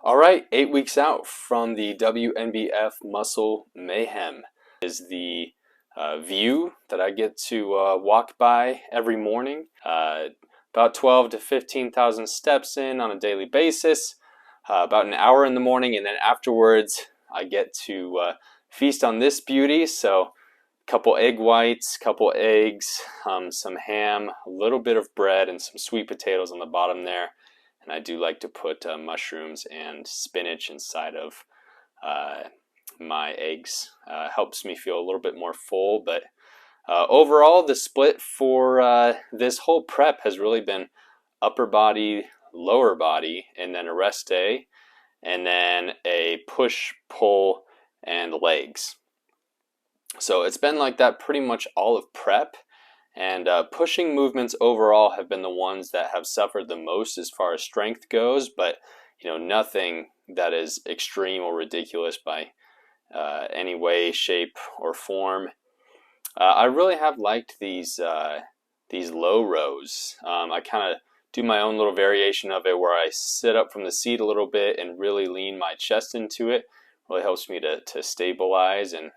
All right, 8 weeks out from the WNBF Muscle Mayhem is the view that I get to walk by every morning. About 12 to 15,000 steps in on a daily basis, about an hour in the morning, and then afterwards I get to feast on this beauty. So couple egg whites, couple eggs, some ham, a little bit of bread, and some sweet potatoes on the bottom there. And I do like to put mushrooms and spinach inside of my eggs. Helps me feel a little bit more full, but overall the split for this whole prep has really been upper body, lower body, and then a rest day, and then a push, pull, and legs. So it's been like that pretty much all of prep, and pushing movements overall have been the ones that have suffered the most as far as strength goes, but nothing that is extreme or ridiculous by any way, shape, or form. I really have liked these low rows. I kind of do my own little variation of it where I sit up from the seat a little bit and really lean my chest into it. Really helps me to stabilize and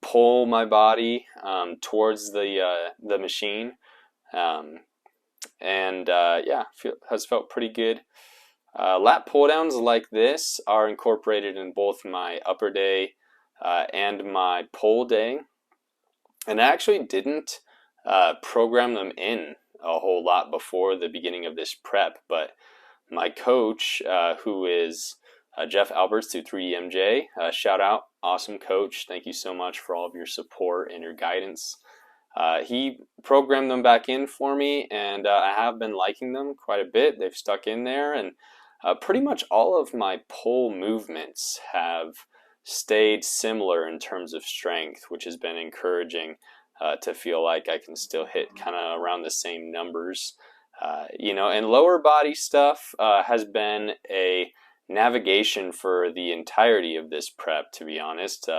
pull my body towards the machine, and has felt pretty good. Lat pull downs like this are incorporated in both my upper day and my pull day, and I actually didn't program them in a whole lot before the beginning of this prep, but my coach, who is Jeff Alberts through 3DMJ, shout out, awesome coach. Thank you so much for all of your support and your guidance. He programmed them back in for me, and I have been liking them quite a bit. They've stuck in there, and pretty much all of my pull movements have stayed similar in terms of strength, which has been encouraging to feel like I can still hit kind of around the same numbers. And lower body stuff has been a navigation for the entirety of this prep, to be honest.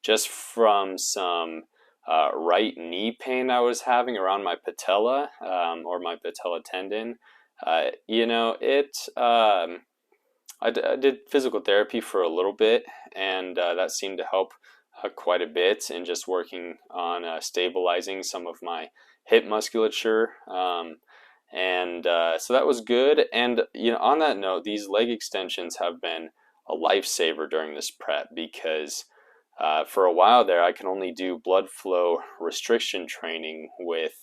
Just from some right knee pain I was having around my patella, or my patella tendon. I did physical therapy for a little bit, and that seemed to help quite a bit in just working on stabilizing some of my hip musculature. So that was good. And on that note, these leg extensions have been a lifesaver during this prep, because for a while there I can only do blood flow restriction training with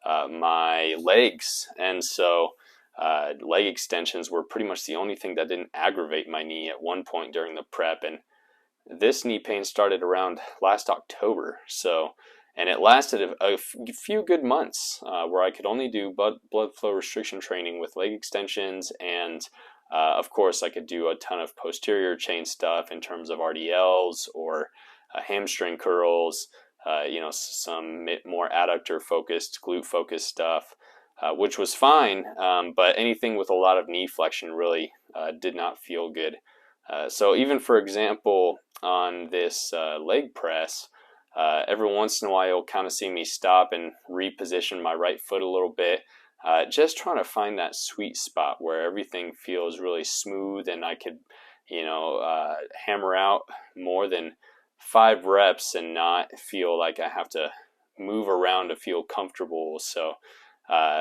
my legs, and so leg extensions were pretty much the only thing that didn't aggravate my knee at one point during the prep. And this knee pain started around last October, and it lasted a few good months where I could only do blood flow restriction training with leg extensions, and of course I could do a ton of posterior chain stuff in terms of RDLs or hamstring curls, some more adductor focused, glute focused stuff, which was fine, but anything with a lot of knee flexion really did not feel good. So even, for example, on this leg press, every once in a while you'll kind of see me stop and reposition my right foot a little bit, just trying to find that sweet spot where everything feels really smooth and I could, hammer out more than 5 reps and not feel like I have to move around to feel comfortable. So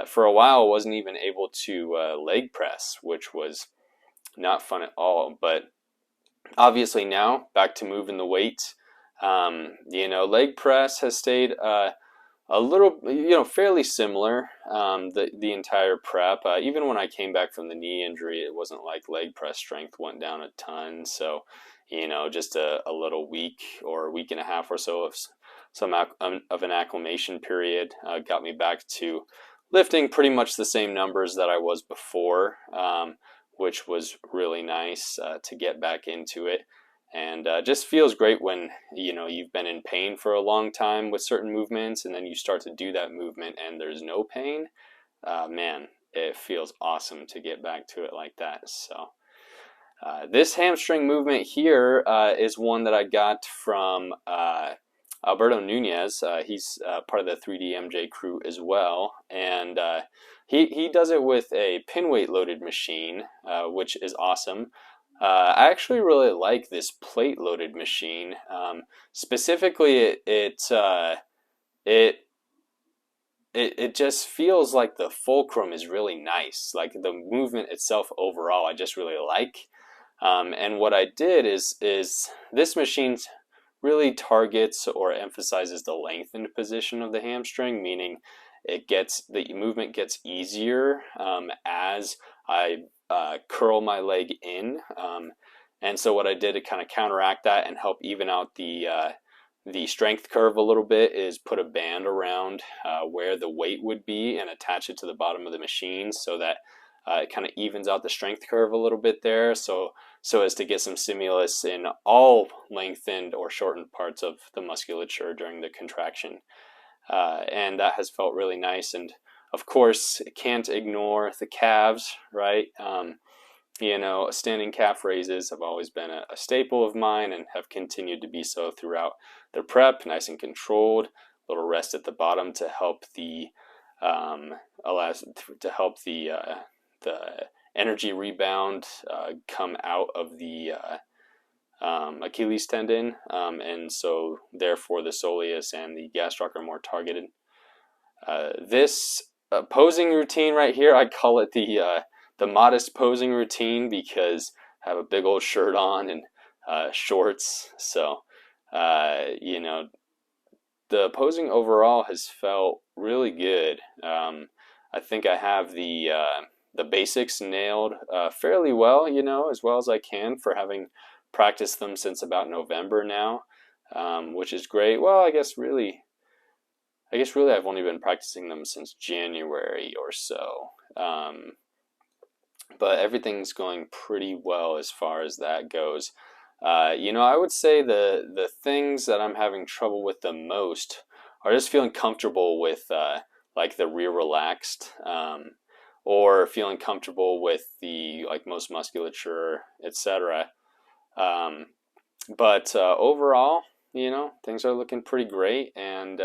for a while I wasn't even able to leg press, which was not fun at all. But obviously now back to moving the weight. Leg press has stayed a little, fairly similar the entire prep. Even when I came back from the knee injury, it wasn't like leg press strength went down a ton. So, just a little week or a week and a half or so of some of an acclimation period got me back to lifting pretty much the same numbers that I was before, which was really nice to get back into it. And just feels great when you've been in pain for a long time with certain movements, and then you start to do that movement and there's no pain. Man, it feels awesome to get back to it like that. So this hamstring movement here is one that I got from Alberto Nunez. He's part of the 3DMJ crew as well, and he does it with a pin weight loaded machine, which is awesome. I actually really like this plate-loaded machine. Specifically, it it just feels like the fulcrum is really nice. Like the movement itself overall, I just really like. And what I did is this machine really targets or emphasizes the lengthened position of the hamstring, meaning the movement gets easier as I curl my leg in. And so what I did to kind of counteract that and help even out the strength curve a little bit is put a band around where the weight would be and attach it to the bottom of the machine so that it kind of evens out the strength curve a little bit there, so as to get some stimulus in all lengthened or shortened parts of the musculature during the contraction. And that has felt really nice. And of course, can't ignore the calves, right? Standing calf raises have always been a staple of mine and have continued to be so throughout the prep, nice and controlled. A little rest at the bottom to help the the energy rebound come out of the Achilles tendon, and so therefore the soleus and the gastroc are more targeted. This posing routine right here, I call it the modest posing routine because I have a big old shirt on and shorts. So the posing overall has felt really good. I think I have the basics nailed fairly well, as well as I can for having practiced them since about November now, which is great. Well, I guess really I've only been practicing them since January or so. But everything's going pretty well as far as that goes. I would say the things that I'm having trouble with the most are just feeling comfortable with like the rear relaxed, or feeling comfortable with the like most musculature, etc. But overall, things are looking pretty great, and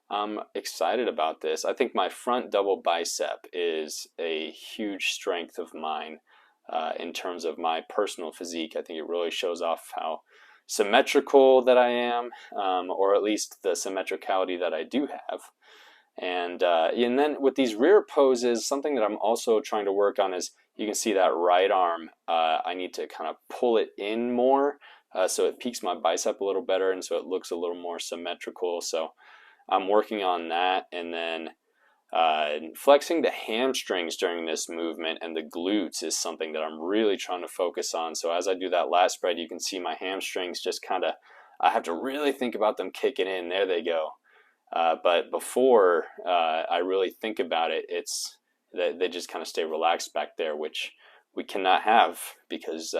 I'm excited about this. I think my front double bicep is a huge strength of mine in terms of my personal physique. I think it really shows off how symmetrical that I am, or at least the symmetricality that I do have. And then with these rear poses, something that I'm also trying to work on is, you can see that right arm, I need to kind of pull it in more so it peaks my bicep a little better and so it looks a little more symmetrical. So I'm working on that. And then flexing the hamstrings during this movement and the glutes is something that I'm really trying to focus on. So as I do that lat spread, you can see my hamstrings just kind of, I have to really think about them kicking in. There they go. But before I really think about it, it's that they just kind of stay relaxed back there, which we cannot have because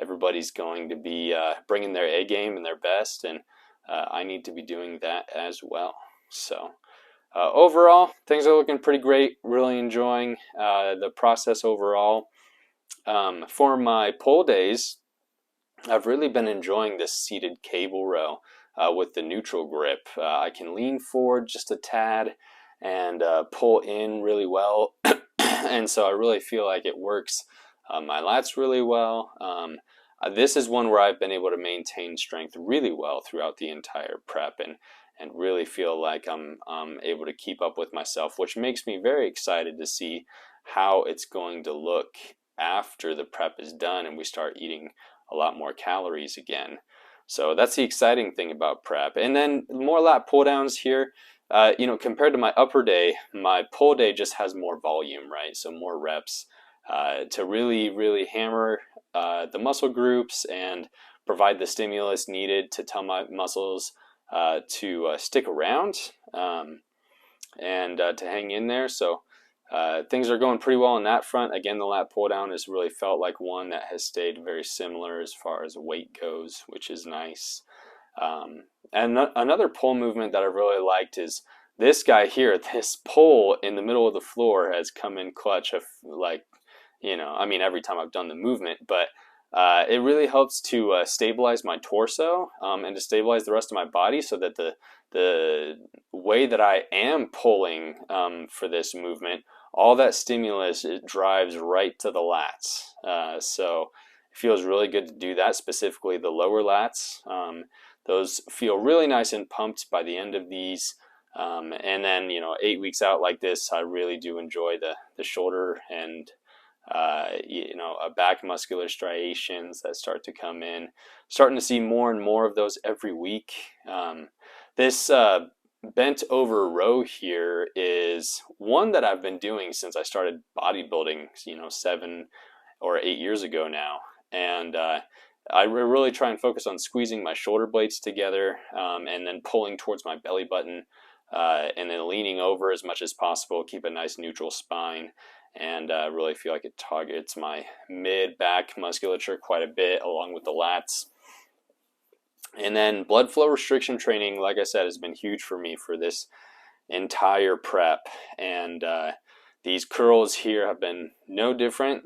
everybody's going to be bringing their A game and their best, and I need to be doing that as well. So overall, things are looking pretty great. Really enjoying the process overall. For my pull days, I've really been enjoying this seated cable row. With the neutral grip, I can lean forward just a tad and pull in really well. And so I really feel like it works my lats really well. This is one where I've been able to maintain strength really well throughout the entire prep, and really feel like I'm able to keep up with myself, which makes me very excited to see how it's going to look after the prep is done and we start eating a lot more calories again. So that's the exciting thing about prep. And then more lat pull downs here. Compared to my upper day, my pull day just has more volume, right? So more reps to really, really hammer the muscle groups and provide the stimulus needed to tell my muscles to stick around and to hang in there. So things are going pretty well on that front. Again, the lat pull down has really felt like one that has stayed very similar as far as weight goes, which is nice. And another pull movement that I really liked is this guy here. This pull in the middle of the floor has come in clutch of every time I've done the movement, but it really helps to stabilize my torso and to stabilize the rest of my body so that the way that I am pulling for this movement, all that stimulus, it drives right to the lats. So It feels really good to do that, specifically the lower lats. Those feel really nice and pumped by the end of these. And then, 8 weeks out like this, I really do enjoy the shoulder and back muscular striations that start to come in. Starting to see more and more of those every week. This bent over row here is one that I've been doing since I started bodybuilding, 7 or 8 years ago now. And I really try and focus on squeezing my shoulder blades together and then pulling towards my belly button and then leaning over as much as possible, keep a nice neutral spine, and really feel like it targets my mid-back musculature quite a bit along with the lats. And then blood flow restriction training, like I said, has been huge for me for this entire prep. And these curls here have been no different.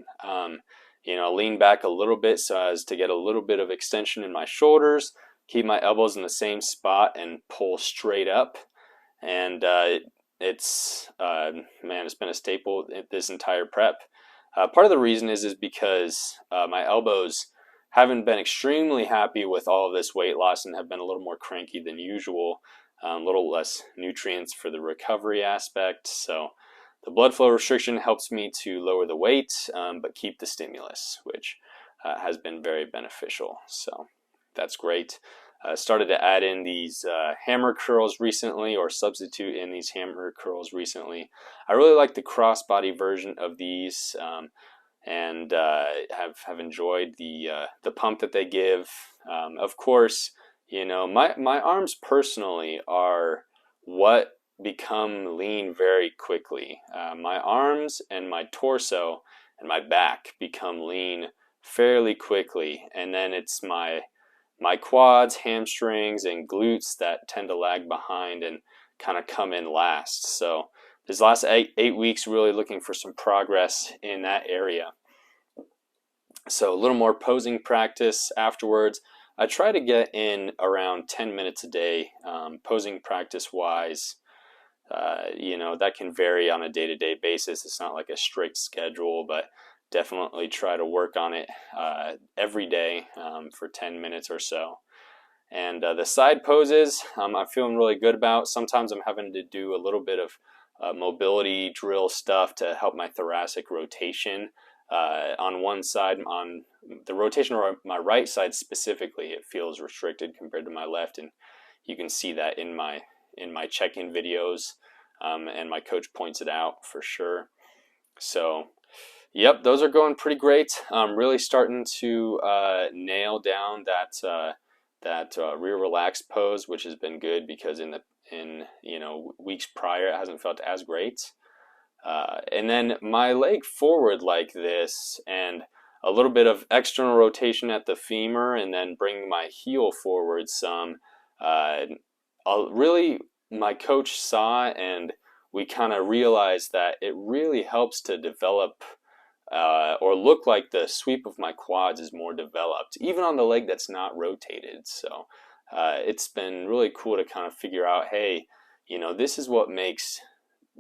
Lean back a little bit so as to get a little bit of extension in my shoulders, keep my elbows in the same spot, and pull straight up. And it's been a staple this entire prep. Part of the reason is because my elbows haven't been extremely happy with all of this weight loss and have been a little more cranky than usual, a little less nutrients for the recovery aspect. So the blood flow restriction helps me to lower the weight, but keep the stimulus, which has been very beneficial. So that's great. Started to add in these hammer curls recently, or substitute in these hammer curls recently. I really like the crossbody version of these, and have enjoyed the pump that they give. Of course, my arms personally are what become lean very quickly. My arms and my torso and my back become lean fairly quickly, and then it's my quads, hamstrings, and glutes that tend to lag behind and kind of come in last. So this last eight weeks, really looking for some progress in that area. So a little more posing practice afterwards. I try to get in around 10 minutes a day, posing practice wise. That can vary on a day-to-day basis. It's not like a strict schedule, but definitely try to work on it every day for 10 minutes or so. And the side poses, I'm feeling really good about. Sometimes I'm having to do a little bit of mobility drill stuff to help my thoracic rotation. On one side, on the rotation on my right side specifically, it feels restricted compared to my left, and you can see that in my check-in videos, and my coach points it out for sure. So yep, those are going pretty great. I'm really starting to nail down that rear relaxed pose, which has been good because in weeks prior it hasn't felt as great. And then my leg forward like this, and a little bit of external rotation at the femur, and then bring my heel forward some. Really, my coach saw, and we kind of realized that it really helps to develop or look like the sweep of my quads is more developed, even on the leg that's not rotated. So it's been really cool to kind of figure out, hey, this is what makes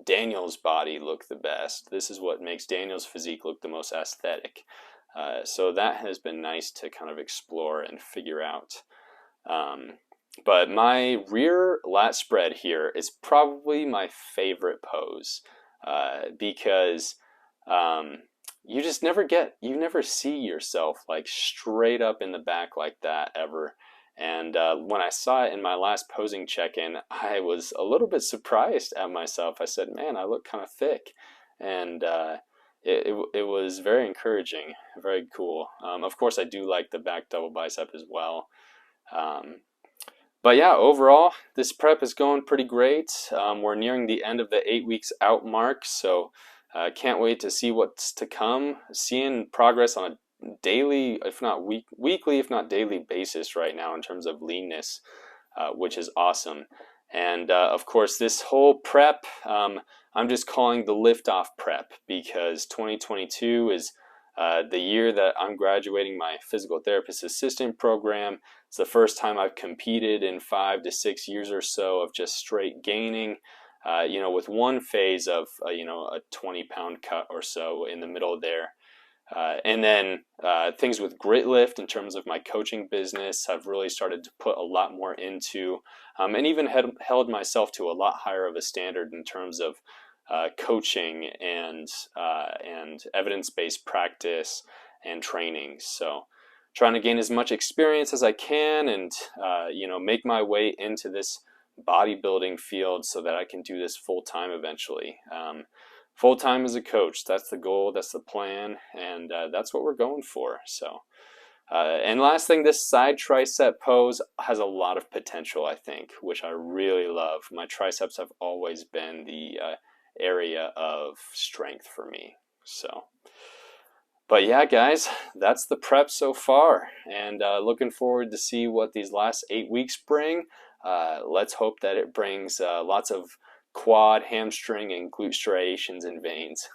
Daniel's body look the best. This is what makes Daniel's physique look the most aesthetic. So that has been nice to kind of explore and figure out. But my rear lat spread here is probably my favorite pose because you never see yourself like straight up in the back like that ever. And when I saw it in my last posing check-in, I was a little bit surprised at myself. I said, man, I look kind of thick. And it was very encouraging, very cool. Of course, I do like the back double bicep as well. But yeah, overall, this prep is going pretty great. We're nearing the end of the 8 weeks out mark, so can't wait to see what's to come. Seeing progress on a daily, if not weekly, if not daily basis right now in terms of leanness, which is awesome. And of course, this whole prep, I'm just calling the liftoff prep because 2022 is the year that I'm graduating my physical therapist assistant program. It's the first time I've competed in 5 to 6 years or so of just straight gaining, with one phase of, a 20-pound cut or so in the middle there. And then things with Grit Lift in terms of my coaching business, I've really started to put a lot more into, and even held myself to a lot higher of a standard in terms of coaching and evidence-based practice and training. So trying to gain as much experience as I can, and make my way into this bodybuilding field so that I can do this full time eventually. Full time as a coach, that's the goal, that's the plan, and that's what we're going for. So, and last thing, this side tricep pose has a lot of potential, I think, which I really love. My triceps have always been the area of strength for me. So, but yeah, guys, that's the prep so far, and looking forward to see what these last 8 weeks bring. Let's hope that it brings lots of quad, hamstring, and glute striations and veins.